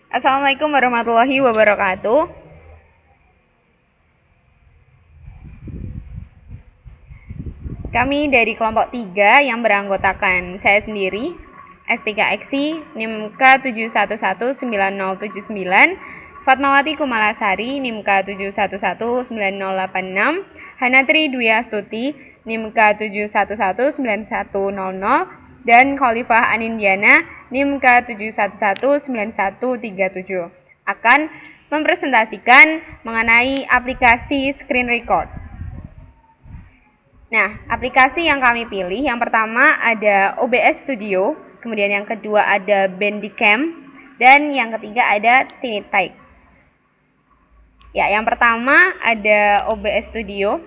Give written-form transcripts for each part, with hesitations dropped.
Assalamualaikum warahmatullahi wabarakatuh. Kami dari kelompok 3 yang beranggotakan saya sendiri, S3XI, NIM K7119079, Fatmawati Kumalasari, NIM K7119086, Hanatri Dwi Astuti, NIM K7119100, dan Khalifah Anindiana, NIM K7119137, akan mempresentasikan mengenai aplikasi screen record. Nah, aplikasi yang kami pilih, yang pertama ada OBS Studio, kemudian yang kedua ada Bandicam, dan yang ketiga ada TinyType. Ya, yang pertama ada OBS Studio.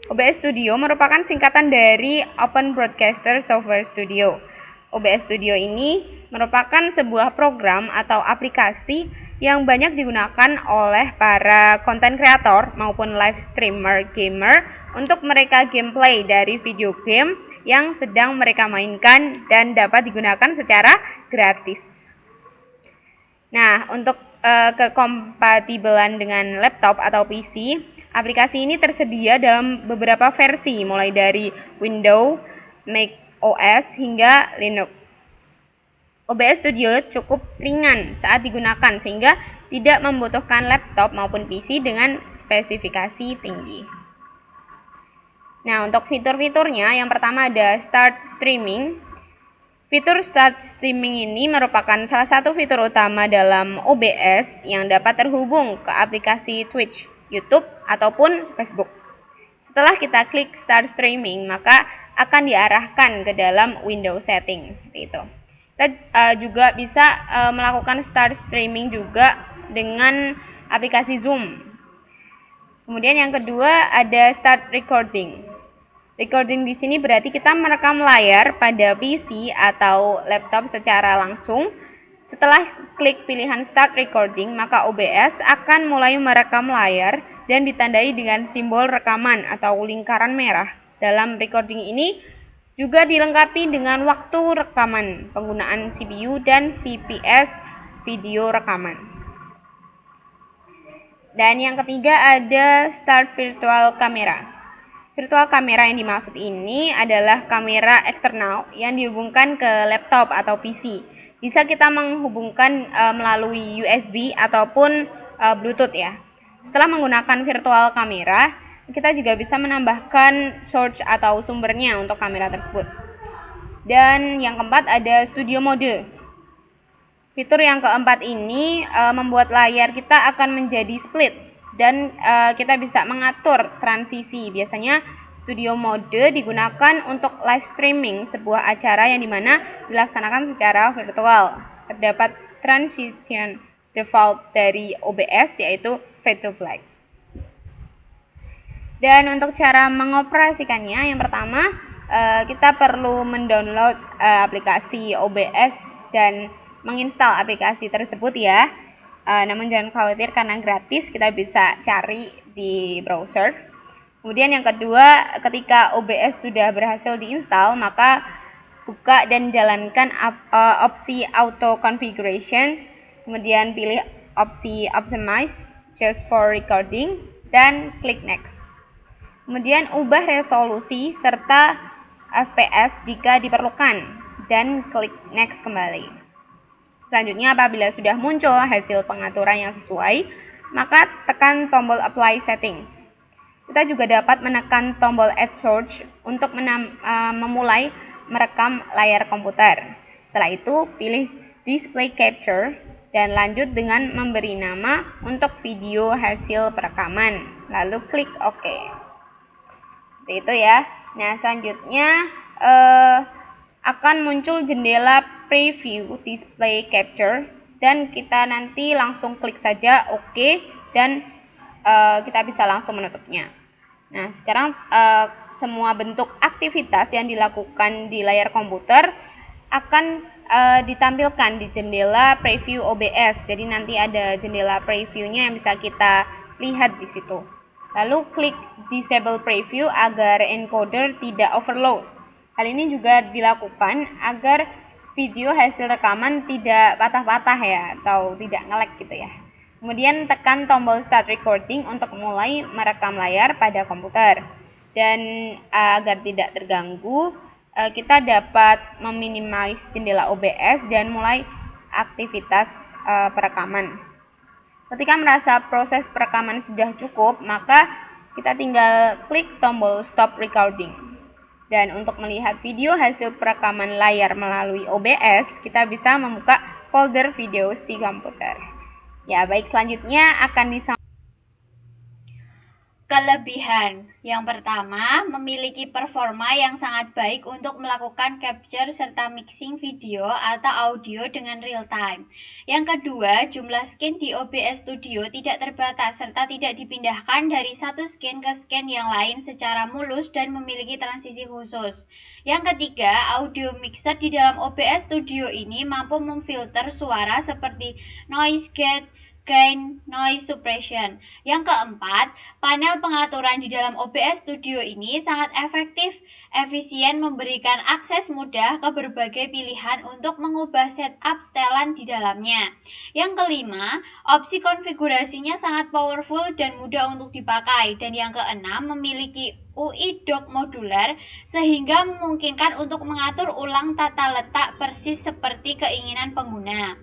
OBS Studio merupakan singkatan dari Open Broadcaster Software Studio. OBS Studio ini merupakan sebuah program atau aplikasi yang banyak digunakan oleh para content creator maupun live streamer gamer untuk mereka gameplay dari video game yang sedang mereka mainkan dan dapat digunakan secara gratis. Nah, untuk kekompatibelan dengan laptop atau PC, aplikasi ini tersedia dalam beberapa versi, mulai dari Windows, Mac OS, hingga Linux. OBS Studio cukup ringan saat digunakan sehingga tidak membutuhkan laptop maupun PC dengan spesifikasi tinggi. Nah, untuk fitur-fiturnya, yang pertama ada Start Streaming. Fitur Start Streaming ini merupakan salah satu fitur utama dalam OBS yang dapat terhubung ke aplikasi Twitch, YouTube, ataupun Facebook. Setelah kita klik Start Streaming, maka akan diarahkan ke dalam window setting. Seperti itu. Kita juga bisa melakukan Start Streaming juga dengan aplikasi Zoom. Kemudian yang kedua ada Start Recording. Recording di sini berarti kita merekam layar pada PC atau laptop secara langsung. Setelah klik pilihan Start Recording, maka OBS akan mulai merekam layar dan ditandai dengan simbol rekaman atau lingkaran merah. Dalam recording ini juga dilengkapi dengan waktu rekaman, penggunaan CPU dan VPS video rekaman. Dan yang ketiga ada Start Virtual Camera. Virtual kamera yang dimaksud ini adalah kamera eksternal yang dihubungkan ke laptop atau PC. Bisa kita menghubungkan melalui USB ataupun Bluetooth ya. Setelah menggunakan virtual kamera, kita juga bisa menambahkan source atau sumbernya untuk kamera tersebut. Dan yang keempat ada studio mode. Fitur yang keempat ini membuat layar kita akan menjadi split dan kita bisa mengatur transisi. Biasanya studio mode digunakan untuk live streaming sebuah acara yang dimana dilaksanakan secara virtual. Terdapat transition default dari OBS yaitu fade to black. Dan untuk cara mengoperasikannya, yang pertama kita perlu mendownload aplikasi OBS dan menginstal aplikasi tersebut ya. Namun jangan khawatir karena gratis, kita bisa cari di browser. Kemudian yang kedua, ketika OBS sudah berhasil diinstal, maka buka dan jalankan opsi auto configuration, kemudian pilih opsi optimize just for recording dan klik next. Kemudian ubah resolusi serta FPS jika diperlukan dan klik next kembali. Selanjutnya, apabila sudah muncul hasil pengaturan yang sesuai, maka tekan tombol Apply Settings. Kita juga dapat menekan tombol Add Source untuk memulai merekam layar komputer. Setelah itu, pilih Display Capture dan lanjut dengan memberi nama untuk video hasil perekaman. Lalu klik OK. Seperti itu ya. Nah, selanjutnya akan muncul jendela preview display capture dan kita nanti langsung klik saja OK dan kita bisa langsung menutupnya. Nah, sekarang semua bentuk aktivitas yang dilakukan di layar komputer akan ditampilkan di jendela preview OBS. Jadi nanti ada jendela previewnya yang bisa kita lihat di situ. Lalu klik disable preview agar encoder tidak overload. Hal ini juga dilakukan agar video hasil rekaman tidak patah-patah ya, atau tidak nge-lag gitu ya. Kemudian tekan tombol start recording untuk mulai merekam layar pada komputer. Dan agar tidak terganggu, kita dapat meminimalis jendela OBS dan mulai aktivitas perekaman. Ketika merasa proses perekaman sudah cukup, maka kita tinggal klik tombol stop recording. Dan untuk melihat video hasil perekaman layar melalui OBS, kita bisa membuka folder video di komputer. Ya, baik, selanjutnya akan disampaikan. Kelebihan yang pertama, memiliki performa yang sangat baik untuk melakukan capture serta mixing video atau audio dengan real time. Yang kedua, jumlah scan di OBS Studio tidak terbatas serta tidak dipindahkan dari satu scan ke scan yang lain secara mulus dan memiliki transisi khusus. Yang ketiga, audio mixer di dalam OBS Studio ini mampu memfilter suara seperti noise gate, gain, noise suppression. Yang keempat, panel pengaturan di dalam OBS Studio ini sangat efektif, efisien, memberikan akses mudah ke berbagai pilihan untuk mengubah setup setelan di dalamnya. Yang kelima, opsi konfigurasinya sangat powerful dan mudah untuk dipakai. Dan yang keenam, memiliki UI dock modular sehingga memungkinkan untuk mengatur ulang tata letak persis seperti keinginan pengguna.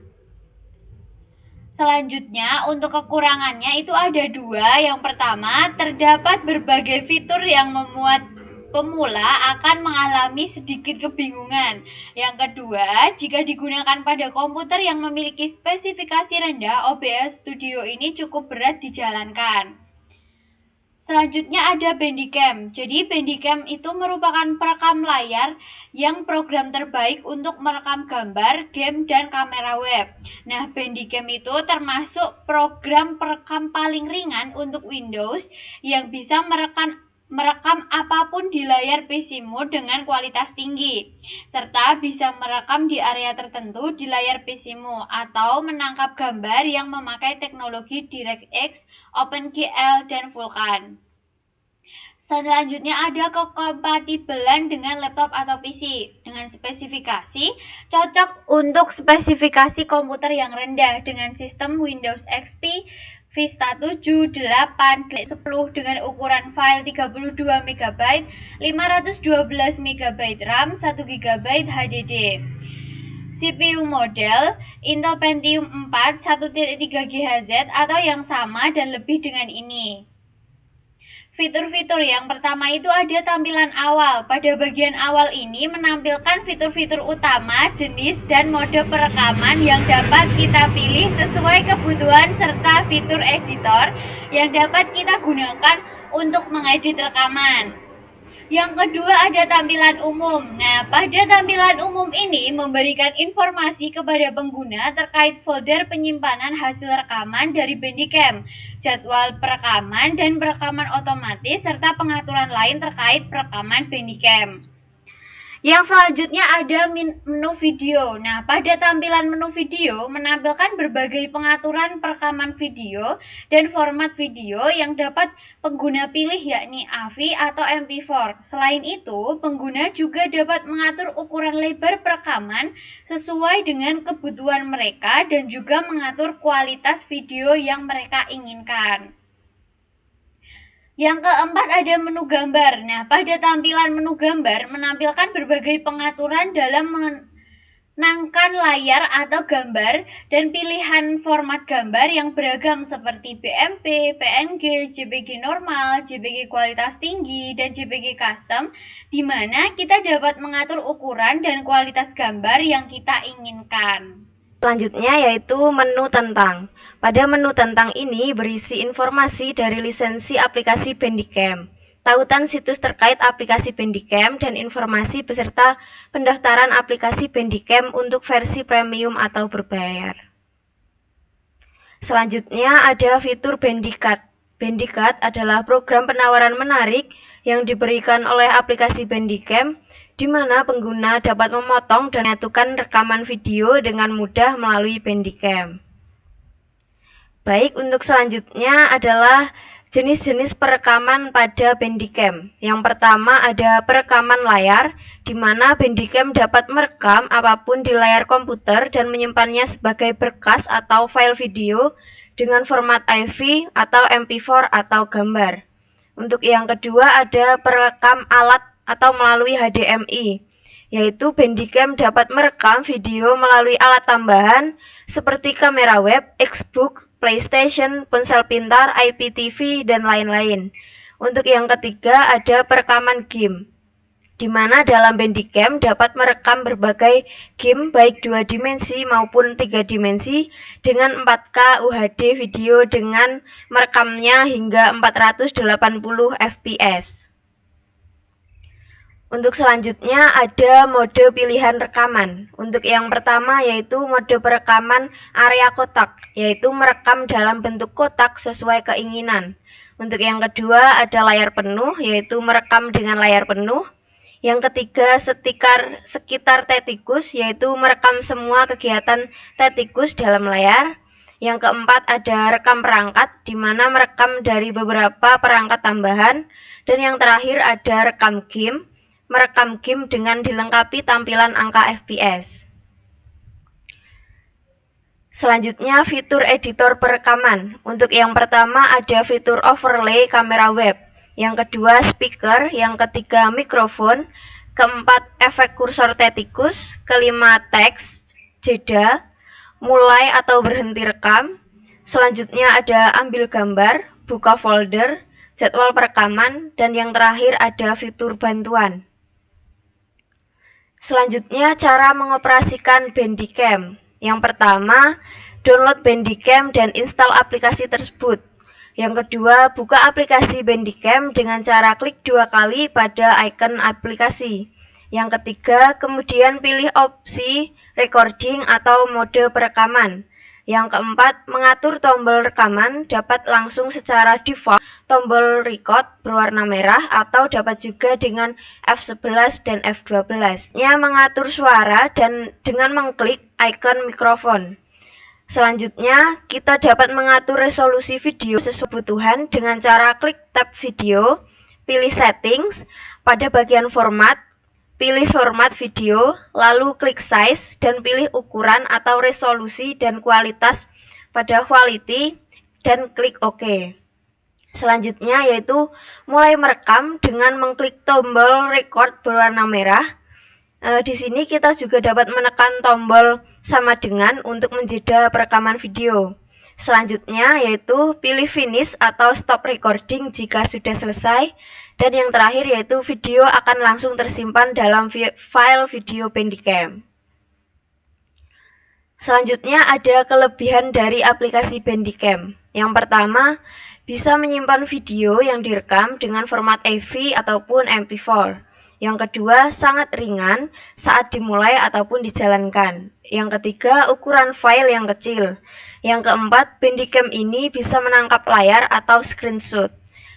Selanjutnya, untuk kekurangannya itu ada dua. Yang pertama, terdapat berbagai fitur yang membuat pemula akan mengalami sedikit kebingungan. Yang kedua, jika digunakan pada komputer yang memiliki spesifikasi rendah, OBS Studio ini cukup berat dijalankan. Selanjutnya ada Bandicam. Jadi Bandicam itu merupakan perekam layar yang program terbaik untuk merekam gambar, game, dan kamera web. Nah, Bandicam itu termasuk program perekam paling ringan untuk Windows yang bisa merekam apapun di layar PC-mu dengan kualitas tinggi, serta bisa merekam di area tertentu di layar PC-mu atau menangkap gambar yang memakai teknologi DirectX, OpenGL, dan Vulkan. Selanjutnya ada kekompatibelan dengan laptop atau PC. Dengan spesifikasi, cocok untuk spesifikasi komputer yang rendah dengan sistem Windows XP, Vista 7, 8, 10 dengan ukuran file 32 MB, 512 MB RAM, 1 GB HDD. CPU model Intel Pentium 4 1.3 GHz atau yang sama dan lebih dengan ini. Fitur-fitur yang pertama itu ada tampilan awal. Pada bagian awal ini menampilkan fitur-fitur utama, jenis, dan mode perekaman yang dapat kita pilih sesuai kebutuhan serta fitur editor yang dapat kita gunakan untuk mengedit rekaman. Yang kedua ada tampilan umum. Nah, pada tampilan umum ini memberikan informasi kepada pengguna terkait folder penyimpanan hasil rekaman dari Bandicam, jadwal perekaman dan perekaman otomatis, serta pengaturan lain terkait perekaman Bandicam. Yang selanjutnya ada menu video. Nah, pada tampilan menu video menampilkan berbagai pengaturan perekaman video dan format video yang dapat pengguna pilih, yakni AVI atau MP4. Selain itu, pengguna juga dapat mengatur ukuran lebar perekaman sesuai dengan kebutuhan mereka dan juga mengatur kualitas video yang mereka inginkan. Yang keempat ada menu gambar. Nah, pada tampilan menu gambar menampilkan berbagai pengaturan dalam menangkan layar atau gambar dan pilihan format gambar yang beragam seperti BMP, PNG, JPG normal, JPG kualitas tinggi, dan JPG custom, di mana kita dapat mengatur ukuran dan kualitas gambar yang kita inginkan. Selanjutnya yaitu menu tentang. Pada menu tentang ini berisi informasi dari lisensi aplikasi Bandicam, tautan situs terkait aplikasi Bandicam, dan informasi beserta pendaftaran aplikasi Bandicam untuk versi premium atau berbayar. Selanjutnya ada fitur Bandicat. Bandicat adalah program penawaran menarik yang diberikan oleh aplikasi Bandicam, di mana pengguna dapat memotong dan menyatukan rekaman video dengan mudah melalui Bandicam. Baik, untuk selanjutnya adalah Jenis-jenis perekaman pada Bandicam. Yang pertama ada perekaman layar, di mana Bandicam dapat merekam apapun di layar komputer dan menyimpannya sebagai berkas atau file video dengan format AV atau MP4 atau gambar. Untuk yang kedua ada perekam alat atau melalui HDMI, yaitu Bandicam dapat merekam video melalui alat tambahan seperti kamera web, Xbox, PlayStation, ponsel pintar, IPTV, dan lain-lain. Untuk yang ketiga ada perekaman game, di mana dalam Bandicam dapat merekam berbagai game baik 2 dimensi maupun 3 dimensi dengan 4K UHD video dengan merekamnya hingga 480 fps. Untuk selanjutnya ada mode pilihan rekaman. Untuk yang pertama yaitu mode perekaman area kotak, yaitu merekam dalam bentuk kotak sesuai keinginan. Untuk yang kedua ada layar penuh, yaitu merekam dengan layar penuh. Yang ketiga sekitar tetikus, yaitu merekam semua kegiatan tetikus dalam layar. Yang keempat ada rekam perangkat, di mana merekam dari beberapa perangkat tambahan. Dan yang terakhir ada rekam game, merekam game dengan dilengkapi tampilan angka FPS. Selanjutnya fitur editor perekaman. Untuk yang pertama ada fitur overlay kamera web, yang kedua speaker, yang ketiga mikrofon, keempat efek kursor tetikus, kelima teks, jeda, mulai atau berhenti rekam. Selanjutnya ada ambil gambar, buka folder, jadwal perekaman, dan yang terakhir ada fitur bantuan. Selanjutnya cara mengoperasikan Bandicam. Yang pertama, download Bandicam dan install aplikasi tersebut. Yang kedua, buka aplikasi Bandicam dengan cara klik 2 kali pada icon aplikasi. Yang ketiga, kemudian pilih opsi recording atau mode perekaman. Yang keempat, mengatur tombol rekaman dapat langsung secara default tombol record berwarna merah atau dapat juga dengan F11 dan F12. Mengatur suara dan dengan mengklik icon mikrofon. Selanjutnya, kita dapat mengatur resolusi video sesuai kebutuhan dengan cara klik tab video, pilih settings, pada bagian format, pilih format video, lalu klik size dan pilih ukuran atau resolusi dan kualitas pada quality dan klik OK. Selanjutnya yaitu mulai merekam dengan mengklik tombol record berwarna merah. Di sini kita juga dapat menekan tombol sama dengan untuk menjeda perekaman video. Selanjutnya yaitu pilih finish atau stop recording jika sudah selesai. Dan yang terakhir yaitu video akan langsung tersimpan dalam file video Bandicam. Selanjutnya ada kelebihan dari aplikasi Bandicam. Yang pertama, bisa menyimpan video yang direkam dengan format AV ataupun MP4. Yang kedua, sangat ringan saat dimulai ataupun dijalankan. Yang ketiga, ukuran file yang kecil. Yang keempat, Bandicam ini bisa menangkap layar atau screenshot.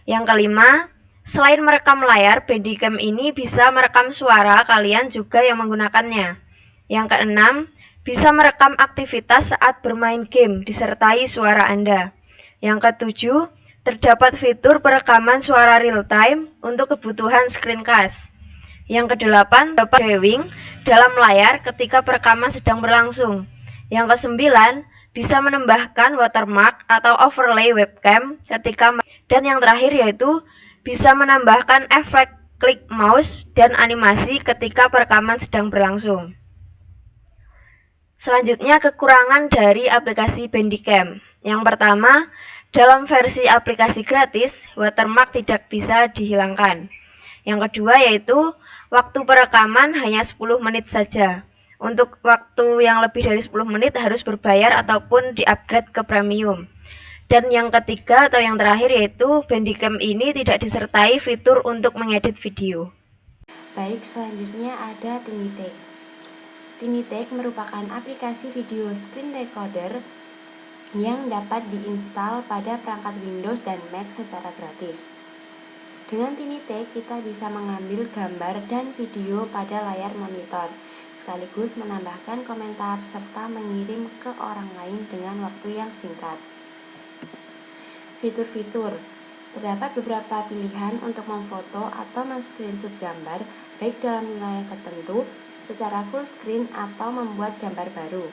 Yang kelima, selain merekam layar, Bandicam ini bisa merekam suara kalian juga yang menggunakannya. Yang keenam, bisa merekam aktivitas saat bermain game disertai suara Anda. Yang ketujuh, terdapat fitur perekaman suara real time untuk kebutuhan screencast. Yang kedelapan, dapat viewing dalam layar ketika perekaman sedang berlangsung. Yang kesembilan, bisa menambahkan watermark atau overlay webcam ketika. Dan yang terakhir yaitu bisa menambahkan efek klik mouse dan animasi ketika perekaman sedang berlangsung. Selanjutnya kekurangan dari aplikasi Bandicam. Yang pertama, dalam versi aplikasi gratis, watermark tidak bisa dihilangkan. Yang kedua yaitu waktu perekaman hanya 10 menit saja. Untuk waktu yang lebih dari 10 menit harus berbayar ataupun di-upgrade ke premium. Dan yang ketiga atau yang terakhir yaitu Bandicam ini tidak disertai fitur untuk mengedit video. Baik, selanjutnya ada Tinitek. Tinitek merupakan aplikasi video screen recorder yang dapat diinstal pada perangkat Windows dan Mac secara gratis. Dengan Tinitek, kita bisa mengambil gambar dan video pada layar monitor, sekaligus menambahkan komentar serta mengirim ke orang lain dengan waktu yang singkat. Fitur-fitur Terdapat beberapa pilihan untuk memfoto atau men-screenshot gambar, baik dalam wilayah tertentu, secara full screen atau membuat gambar baru.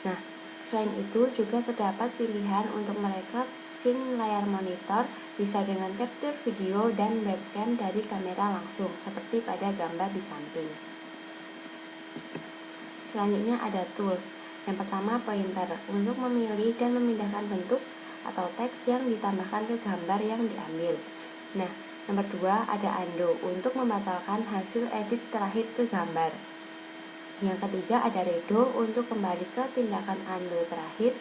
Nah, selain itu juga terdapat pilihan untuk merekod screen layar monitor, bisa dengan capture video dan webcam dari kamera langsung, seperti pada gambar di samping. Selanjutnya ada tools. Yang pertama pointer, untuk memilih dan memindahkan bentuk atau teks yang ditambahkan ke gambar yang diambil. Nah, nomor 2 ada undo, untuk membatalkan hasil edit terakhir ke gambar. Yang ketiga ada redo, untuk kembali ke tindakan undo terakhir.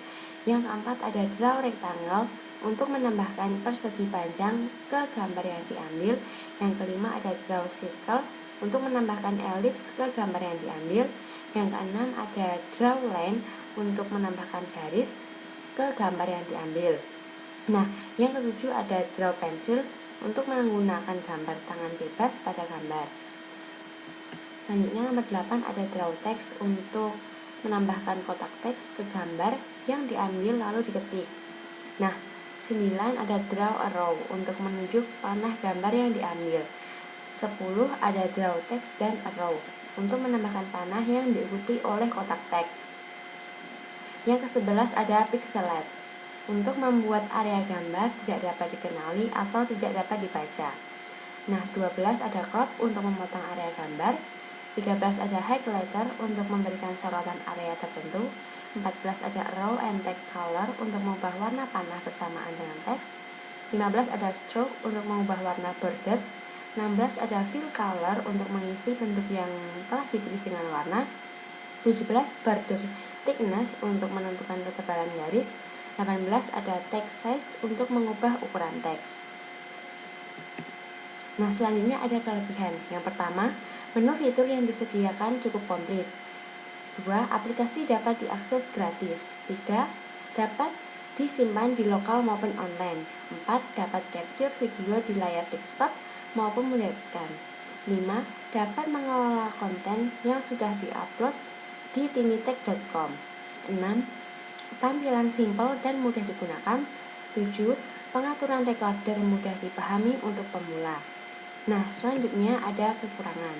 Yang keempat ada draw rectangle, untuk menambahkan persegi panjang ke gambar yang diambil. Yang kelima ada draw circle, untuk menambahkan elips ke gambar yang diambil. Yang keenam ada draw line, untuk menambahkan garis ke gambar yang diambil. Nah, yang ketujuh ada draw pencil, untuk menggunakan gambar tangan bebas pada gambar. Selanjutnya nomor 8 ada draw text, untuk menambahkan kotak teks ke gambar yang diambil lalu diketik. Nah, 9 ada draw arrow, untuk menunjuk panah gambar yang diambil. 10 ada draw text dan arrow, untuk menambahkan panah yang diikuti oleh kotak teks. Yang ke-11 ada pixelate, untuk membuat area gambar tidak dapat dikenali atau tidak dapat dibaca. Nah, 12 ada crop, untuk memotong area gambar. 13 ada highlighter, untuk memberikan sorotan area tertentu. 14 ada arrow and text color, untuk mengubah warna panah bersamaan dengan teks. 15 ada stroke, untuk mengubah warna border. 16 ada fill color, untuk mengisi bentuk yang telah dipilih dengan warna. 17 border thickness, untuk menentukan ketebalan garis. 18 ada text size, untuk mengubah ukuran teks. Nah, selanjutnya ada kelebihan. Yang pertama, menu fitur yang disediakan cukup komplit. 2. Aplikasi dapat diakses gratis. 3. Dapat disimpan di lokal maupun online. 4. Dapat capture video di layar desktop maupun webcam. 5. Dapat mengelola konten yang sudah diupload di tinitech.com. 6. Tampilan simpel dan mudah digunakan. 7. Pengaturan recorder mudah dipahami untuk pemula. Nah, selanjutnya ada kekurangan.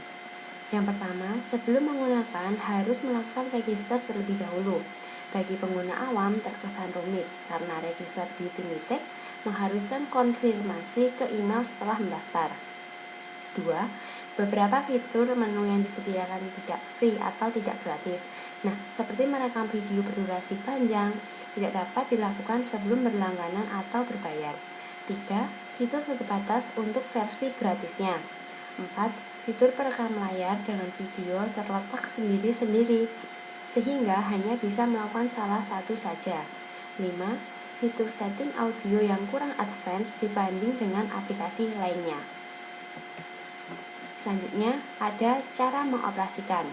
Yang pertama, sebelum menggunakan harus melakukan register terlebih dahulu. Bagi pengguna awam terkesan rumit, karena register di Tinitech mengharuskan konfirmasi ke email setelah mendaftar. 2. Beberapa fitur menu yang disediakan tidak free atau tidak gratis. Nah, seperti merekam video berdurasi panjang, tidak dapat dilakukan sebelum berlangganan atau berbayar. 3. Fitur terbatas untuk versi gratisnya. 4. Fitur perekam layar dengan video terletak sendiri-sendiri, sehingga hanya bisa melakukan salah satu saja. 5. Fitur setting audio yang kurang advance dibanding dengan aplikasi lainnya. Selanjutnya, ada cara mengoperasikan.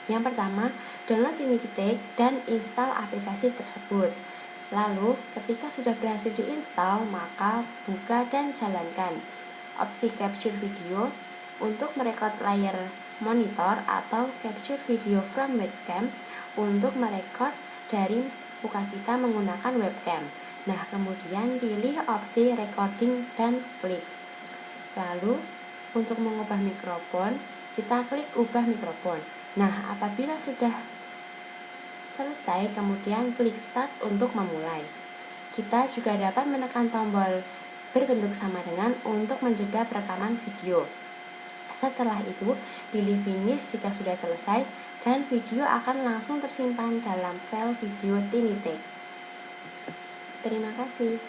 Yang pertama, download Tinitech dan install aplikasi tersebut. Lalu, ketika sudah berhasil diinstal, maka buka dan jalankan opsi capture video untuk merekod layar monitor atau capture video from webcam untuk merekod dari muka kita menggunakan webcam. Nah, kemudian pilih opsi recording dan klik. Lalu, untuk mengubah mikrofon, kita klik ubah mikrofon. Nah, apabila sudah selesai, kemudian klik start untuk memulai. Kita juga dapat menekan tombol berbentuk sama dengan untuk menjeda perekaman video. Setelah itu, pilih finish jika sudah selesai, dan video akan langsung tersimpan dalam file video Tinitech. Terima kasih.